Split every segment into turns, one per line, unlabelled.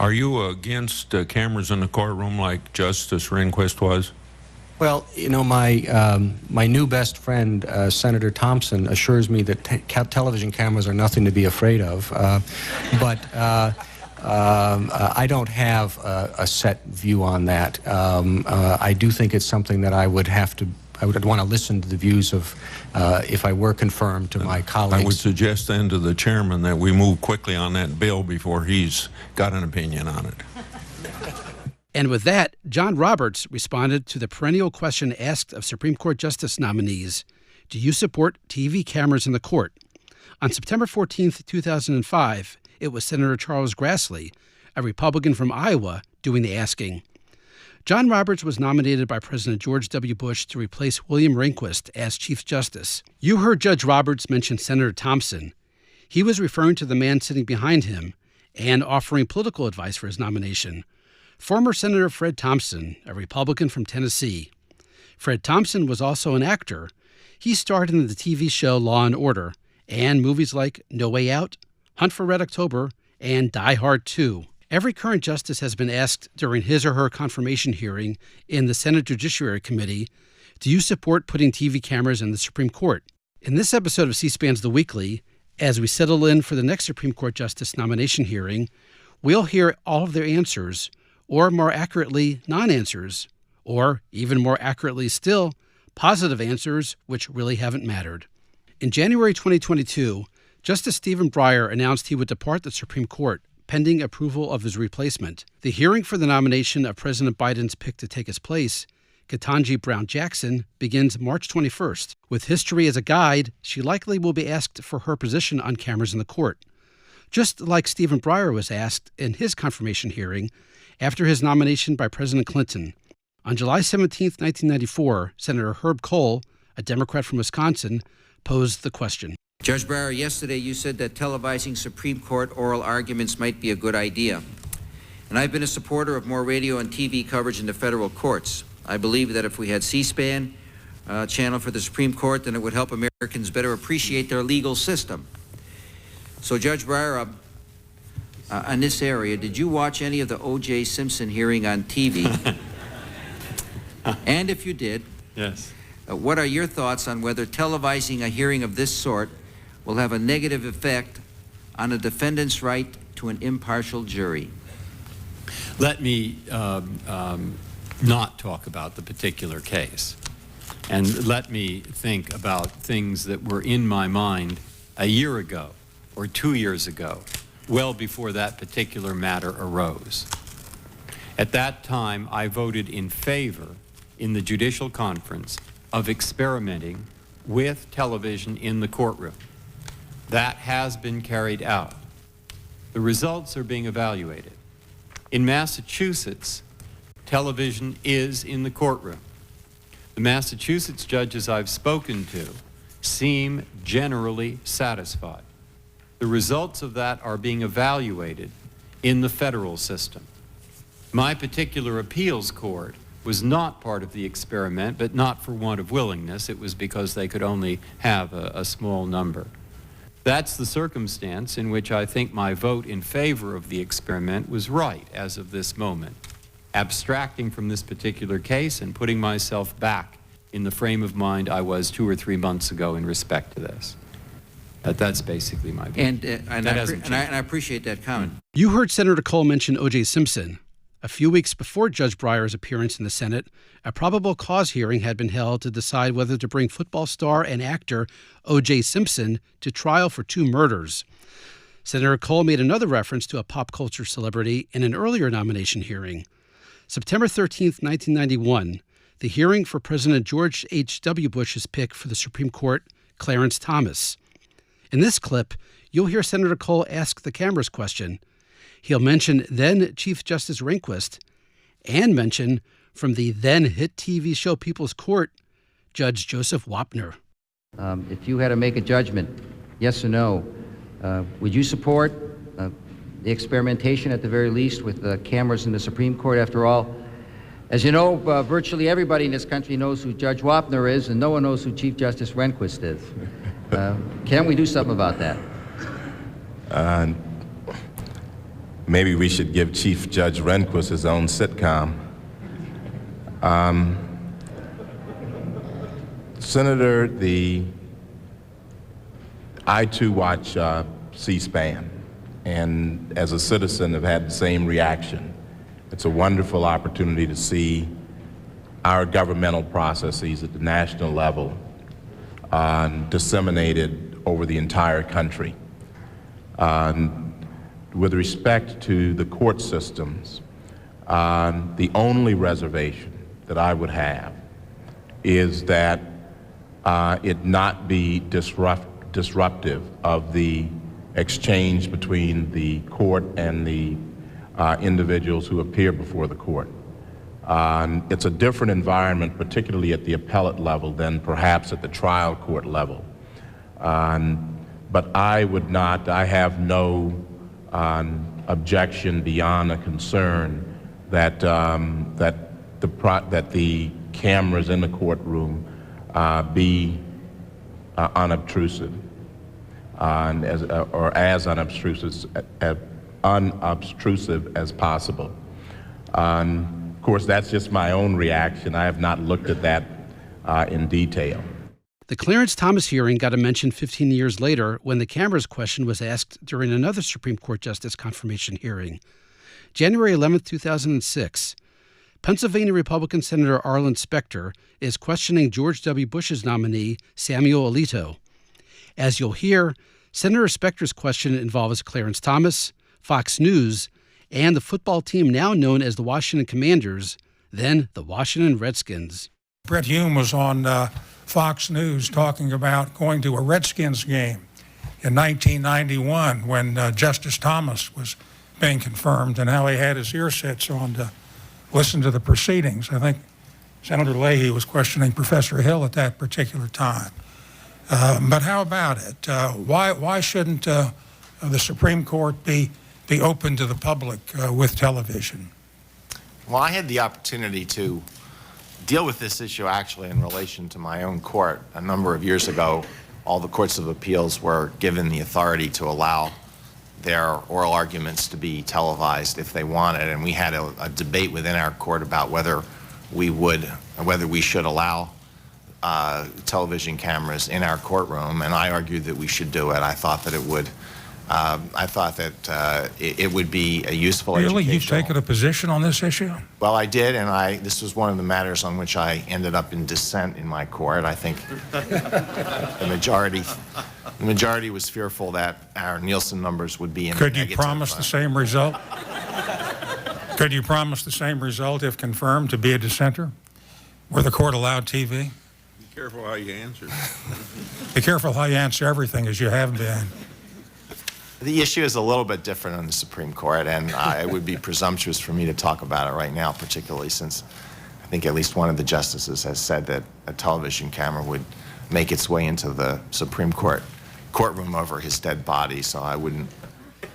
Are you against cameras in the courtroom like Justice Rehnquist was?
Well, you know, my new best friend, Senator Thompson, assures me that television cameras are nothing to be afraid of. But I don't have a set view on that. I do think it's something that I would want to listen to the views of, if I were confirmed, to my colleagues.
I would suggest then to the chairman that we move quickly on that bill before he's got an opinion on it.
And with that, John Roberts responded to the perennial question asked of Supreme Court Justice nominees: do you support TV cameras in the court? On September 14th, 2005, it was Senator Charles Grassley, a Republican from Iowa, doing the asking. John Roberts was nominated by President George W. Bush to replace William Rehnquist as Chief Justice. You heard Judge Roberts mention Senator Thompson. He was referring to the man sitting behind him and offering political advice for his nomination: former Senator Fred Thompson, a Republican from Tennessee. Fred Thompson was also an actor. He starred in the TV show Law & Order and movies like No Way Out, Hunt for Red October, and Die Hard 2. Every current justice has been asked during his or her confirmation hearing in the Senate Judiciary Committee, do you support putting TV cameras in the Supreme Court? In this episode of C-SPAN's The Weekly, as we settle in for the next Supreme Court Justice nomination hearing, we'll hear all of their answers, or more accurately, non-answers, or even more accurately still, positive answers which really haven't mattered. In January 2022, Justice Stephen Breyer announced he would depart the Supreme Court pending approval of his replacement. The hearing for the nomination of President Biden's pick to take his place, Ketanji Brown Jackson, begins March 21st. With history as a guide, she likely will be asked for her position on cameras in the court, just like Stephen Breyer was asked in his confirmation hearing after his nomination by President Clinton. On July 17, 1994, Senator Herb Kohl, a Democrat from Wisconsin, posed the question.
Judge Breyer, yesterday you said that televising Supreme Court oral arguments might be a good idea. And I've been a supporter of more radio and TV coverage in the federal courts. I believe that if we had C-SPAN channel for the Supreme Court, then it would help Americans better appreciate their legal system. So, Judge Breyer, on this area, did you watch any of the O.J. Simpson hearing on TV? And if you did,
yes.
What are your thoughts on whether televising a hearing of this sort will have a negative effect on a defendant's right to an impartial jury?
Let me not talk about the particular case, and let me think about things that were in my mind a year ago or 2 years ago, well before that particular matter arose. At that time, I voted in favor in the Judicial Conference of experimenting with television in the courtroom. That has been carried out. The results are being evaluated. In Massachusetts, television is in the courtroom. The Massachusetts judges I've spoken to seem generally satisfied. The results of that are being evaluated in the federal system. My particular appeals court was not part of the experiment, but not for want of willingness. It was because they could only have a small number. That's the circumstance in which I think my vote in favor of the experiment was right as of this moment, abstracting from this particular case and putting myself back in the frame of mind I was 2 or 3 months ago in respect to this. That's basically my view.
And I appreciate that comment.
You heard Senator Kohl mention O.J. Simpson. A few weeks before Judge Breyer's appearance in the Senate, a probable cause hearing had been held to decide whether to bring football star and actor O.J. Simpson to trial for 2 murders. Senator Kohl made another reference to a pop culture celebrity in an earlier nomination hearing. September 13, 1991, the hearing for President George H.W. Bush's pick for the Supreme Court, Clarence Thomas. In this clip, you'll hear Senator Kohl ask the camera's question. He'll mention then Chief Justice Rehnquist and mention from the then hit TV show People's Court, Judge Joseph Wapner.
If you had to make a judgment, yes or no, would you support the experimentation at the very least with the cameras in the Supreme Court? After all, as you know, virtually everybody in this country knows who Judge Wapner is, and no one knows who Chief Justice Rehnquist is. Can we do something about that?
maybe we should give Chief Judge Rehnquist his own sitcom. Senator, I too watch C-SPAN, and as a citizen have had the same reaction. It's a wonderful opportunity to see our governmental processes at the national level disseminated over the entire country. With respect to the court systems, the only reservation that I would have is that it not be disruptive of the exchange between the court and the individuals who appear before the court. It's a different environment, particularly at the appellate level, than perhaps at the trial court level. But I have no objection beyond a concern that the cameras in the courtroom be unobtrusive, or as unobtrusive as possible. Of course, that's just my own reaction. I have not looked at that in detail.
The Clarence Thomas hearing got a mention 15 years later when the cameras question was asked during another Supreme Court Justice confirmation hearing. January 11, 2006, Pennsylvania Republican Senator Arlen Specter is questioning George W. Bush's nominee, Samuel Alito. As you'll hear, Senator Specter's question involves Clarence Thomas, Fox News, and the football team now known as the Washington Commanders, then the Washington Redskins.
Brett Hume was on Fox News talking about going to a Redskins game in 1991 when Justice Thomas was being confirmed, and how he had his earsets on to listen to the proceedings. I think Senator Leahy was questioning Professor Hill at that particular time. But how about it? Why shouldn't the Supreme Court be open to the public with television?
Well, I had the opportunity to deal with this issue actually in relation to my own court. A number of years ago, all the courts of appeals were given the authority to allow their oral arguments to be televised if they wanted, and we had a debate within our court about whether we should allow television cameras in our courtroom, and I argued that we should do it. I thought that it would. It would be a useful
Really? You've
educational...
taken a position on this issue?
Well, I did, and this was one of the matters on which I ended up in dissent in my court. I think the majority was fearful that our Nielsen numbers would be in the negative.
Could you promise the same result? Could you promise the same result if confirmed to be a dissenter? Were the court allowed TV?
Be careful how you answer.
Be careful how you answer everything, as you have been.
The issue is a little bit different in the Supreme Court, and it would be presumptuous for me to talk about it right now, particularly since I think at least one of the justices has said that a television camera would make its way into the Supreme Court courtroom over his dead body, so I wouldn't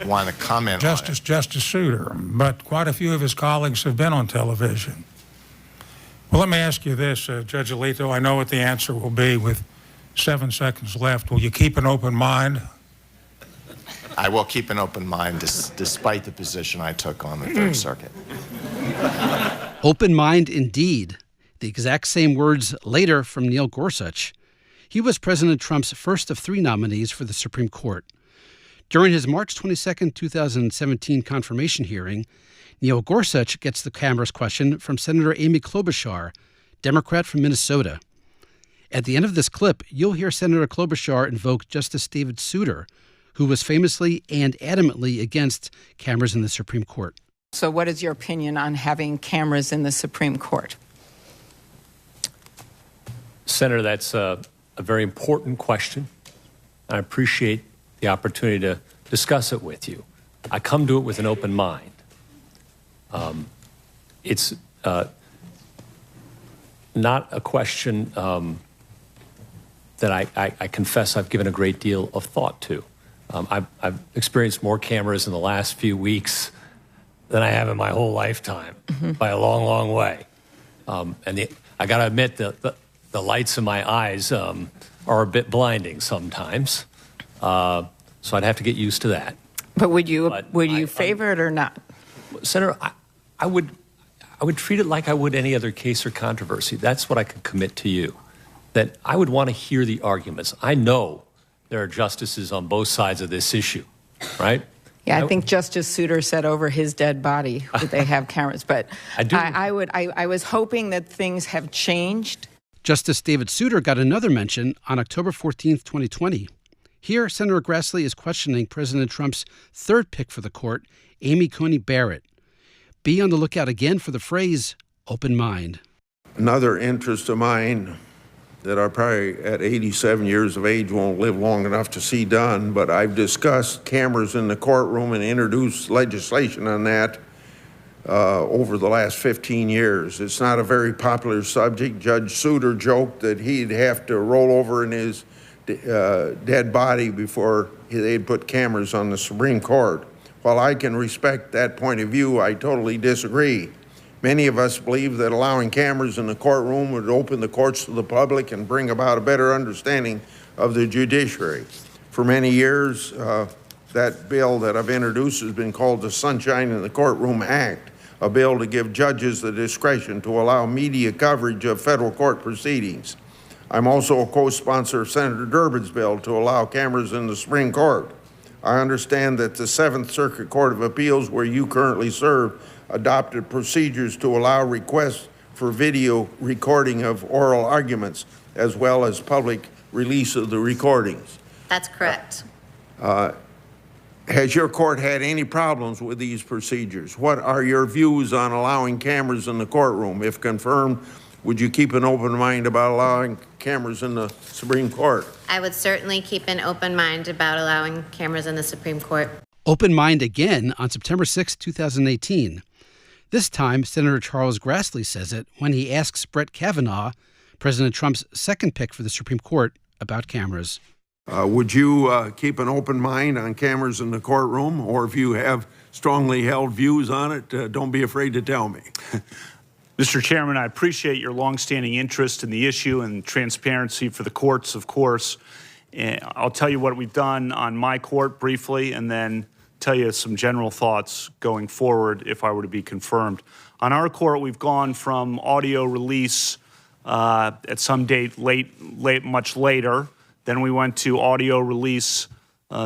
want to comment on it.
Justice Souter, but quite a few of his colleagues have been on television. Well, let me ask you this, Judge Alito. I know what the answer will be with 7 seconds left. Will you keep an open mind?
I will keep an open mind despite the position I took on the Third Circuit.
Open mind indeed. The exact same words later from Neil Gorsuch. He was President Trump's first of 3 nominees for the Supreme Court. During his March 22, 2017 confirmation hearing, Neil Gorsuch gets the camera's question from Senator Amy Klobuchar, Democrat from Minnesota. At the end of this clip, you'll hear Senator Klobuchar invoke Justice David Souter, who was famously and adamantly against cameras in the Supreme Court.
So what is your opinion on having cameras in the Supreme Court?
Senator, that's a very important question. I appreciate the opportunity to discuss it with you. I come to it with an open mind. It's not a question that I confess I've given a great deal of thought to. I've experienced more cameras in the last few weeks than I have in my whole lifetime, by a long, long way. And I got to admit, the lights in my eyes are a bit blinding sometimes. So I'd have to get used to that.
But would you favor it or not?
Senator, I would treat it like I would any other case or controversy. That's what I could commit to you, that I would want to hear the arguments. I know there are justices on both sides of this issue, right?
Yeah, I think Justice Souter said over his dead body would they have cameras, but I was hoping that things have changed.
Justice David Souter got another mention on October 14th, 2020. Here, Senator Grassley is questioning President Trump's third pick for the court, Amy Coney Barrett. Be on the lookout again for the phrase, open mind.
Another interest of mine that I probably at 87 years of age won't live long enough to see done, but I've discussed cameras in the courtroom and introduced legislation on that over the last 15 years. It's not a very popular subject. Judge Souter joked that he'd have to roll over in his dead body before they'd put cameras on the Supreme Court. While I can respect that point of view, I totally disagree. Many of us believe that allowing cameras in the courtroom would open the courts to the public and bring about a better understanding of the judiciary. For many years, that bill that I've introduced has been called the Sunshine in the Courtroom Act, a bill to give judges the discretion to allow media coverage of federal court proceedings. I'm also a co-sponsor of Senator Durbin's bill to allow cameras in the Supreme Court. I understand that the Seventh Circuit Court of Appeals, where you currently serve, adopted procedures to allow requests for video recording of oral arguments as well as public release of the recordings.
That's correct.
Has your court had any problems with these procedures? What are your views on allowing cameras in the courtroom? If confirmed, would you keep an open mind about allowing cameras in the Supreme Court?
I would certainly keep an open mind about allowing cameras in the Supreme Court.
Open mind again on September 6, 2018. This time, Senator Charles Grassley says it when he asks Brett Kavanaugh, President Trump's second pick for the Supreme Court, about cameras.
Would you keep an open mind on cameras in the courtroom? Or if you have strongly held views on it, don't be afraid to tell me.
Mr. Chairman, I appreciate your longstanding interest in the issue and transparency for the courts, of course. I'll tell you what we've done on my court briefly and then tell you some general thoughts going forward if I were to be confirmed. On our court, we've gone from audio release at some date much later. Then we went to audio release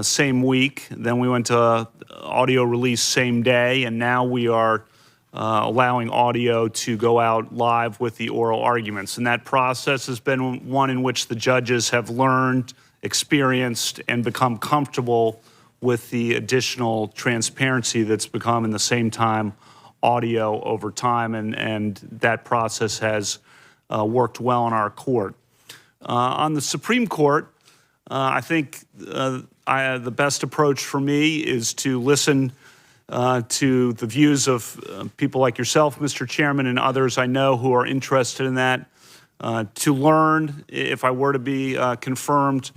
same week. Then we went to audio release same day. And now we are allowing audio to go out live with the oral arguments. And that process has been one in which the judges have learned, experienced, and become comfortable with the additional transparency that's become in the same time audio over time, and that process has worked well in our court. On the Supreme Court, I think the best approach for me is to listen to the views of people like yourself, Mr. Chairman, and others I know who are interested in that, to learn, if I were to be confirmed,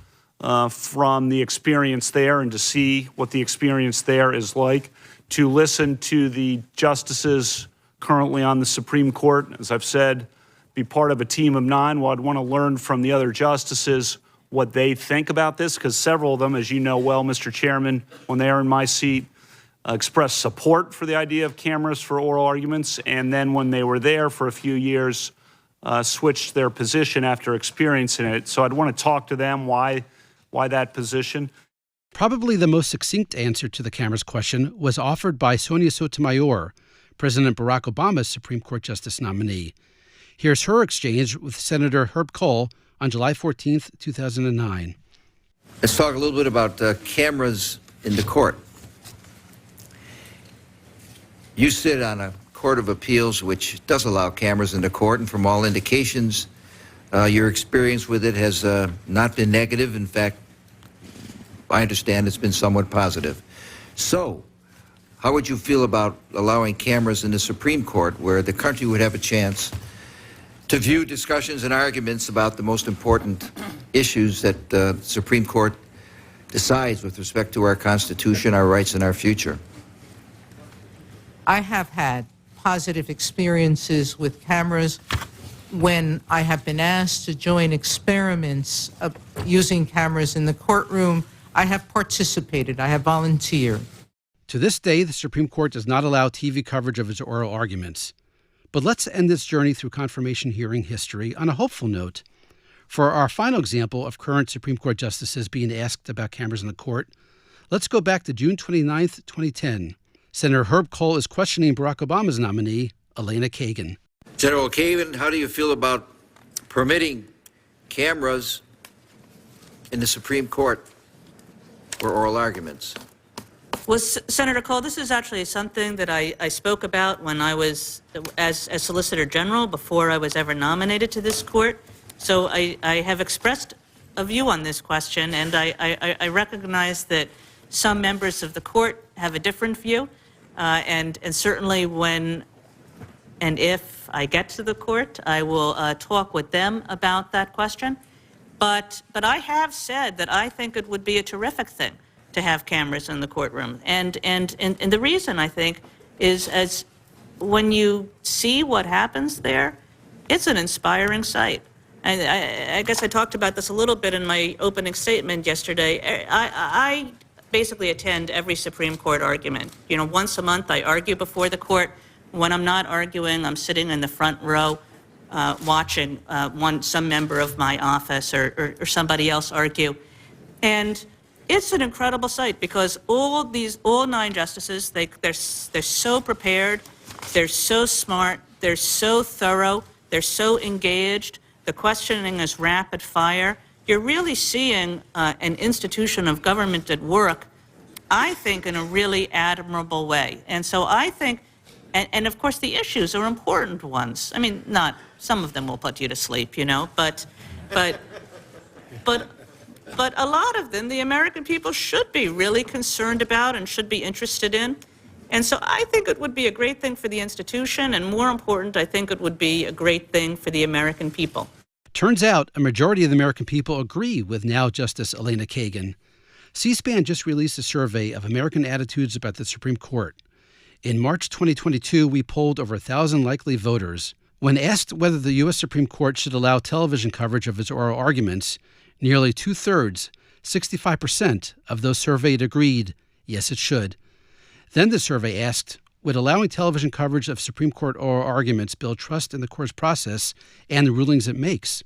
from the experience there and to see what the experience there is like, to listen to the justices currently on the Supreme Court, as I've said, be part of a team of 9. Well, I'd want to learn from the other justices what they think about this, because several of them, as you know well, Mr. Chairman, when they are in my seat, expressed support for the idea of cameras for oral arguments, and then when they were there for a few years, switched their position after experiencing it. So I'd want to talk to them why that position.
Probably the most succinct answer to the cameras question was offered by Sonia Sotomayor, President Barack Obama's Supreme Court Justice nominee. Here's her exchange with Senator Herb Kohl on July 14th, 2009.
Let's talk a little bit about cameras in the court. You sit on a court of appeals which does allow cameras in the court, and from all indications, your experience with it has not been negative. In fact, I understand it's been somewhat positive. So, how would you feel about allowing cameras in the Supreme Court, where the country would have a chance to view discussions and arguments about the most important issues that the Supreme Court decides with respect to our Constitution, our rights, and our future?
I have had positive experiences with cameras. When I have been asked to join experiments of using cameras in the courtroom, I have participated. I have volunteered.
To this day, the Supreme Court does not allow TV coverage of its oral arguments. But let's end this journey through confirmation hearing history on a hopeful note. For our final example of current Supreme Court justices being asked about cameras in the court, let's go back to June 29, 2010. Senator Herb Kohl is questioning Barack Obama's nominee, Elena Kagan.
General Kagan, how do you feel about permitting cameras in the Supreme Court for oral arguments?
Well, Senator Kohl, this is actually something that I spoke about when I was as Solicitor General before I was ever nominated to this court. So I have expressed a view on this question, and I recognize that some members of the court have a different view, and certainly when and if I get to the court, I will talk with them about that question. But I have said that I think it would be a terrific thing to have cameras in the courtroom. And the reason, I think, is as when you see what happens there, it's an inspiring sight. I guess I talked about this a little bit in my opening statement yesterday. I basically attend every Supreme Court argument. You know, once a month I argue before the court. When I'm not arguing, I'm sitting in the front row watching some member of my office or somebody else argue. And it's an incredible sight because all 9 justices, they're so prepared, they're so smart, they're so thorough, they're so engaged. The questioning is rapid fire. You're really seeing an institution of government at work, I think, in a really admirable way. And so I think, and of course the issues are important ones. I mean, not some of them will put you to sleep, you know, but a lot of them, the American people should be really concerned about and should be interested in. And so I think it would be a great thing for the institution, and more important, I think it would be a great thing for the American people.
Turns out a majority of the American people agree with now Justice Elena Kagan. C-SPAN just released a survey of American attitudes about the Supreme Court. In March 2022, we polled over 1,000 likely voters. When asked whether the U.S. Supreme Court should allow television coverage of its oral arguments, nearly 2/3, 65% of those surveyed agreed, yes, it should. Then the survey asked, would allowing television coverage of Supreme Court oral arguments build trust in the court's process and the rulings it makes?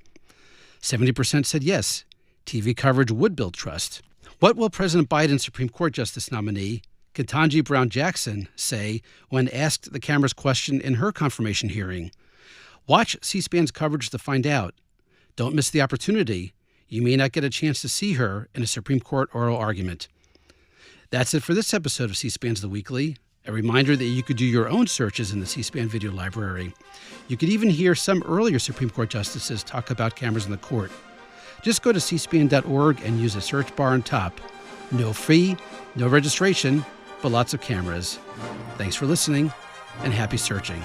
70% said yes, TV coverage would build trust. What will President Biden's Supreme Court Justice nominee, Ketanji Brown Jackson, say when asked the camera's question in her confirmation hearing? Watch C-SPAN's coverage to find out. Don't miss the opportunity. You may not get a chance to see her in a Supreme Court oral argument. That's it for this episode of C-SPAN's The Weekly. A reminder that you could do your own searches in the C-SPAN video library. You could even hear some earlier Supreme Court justices talk about cameras in the court. Just go to cspan.org and use the search bar on top. No fee, no registration, but lots of cameras. Thanks for listening, and happy searching.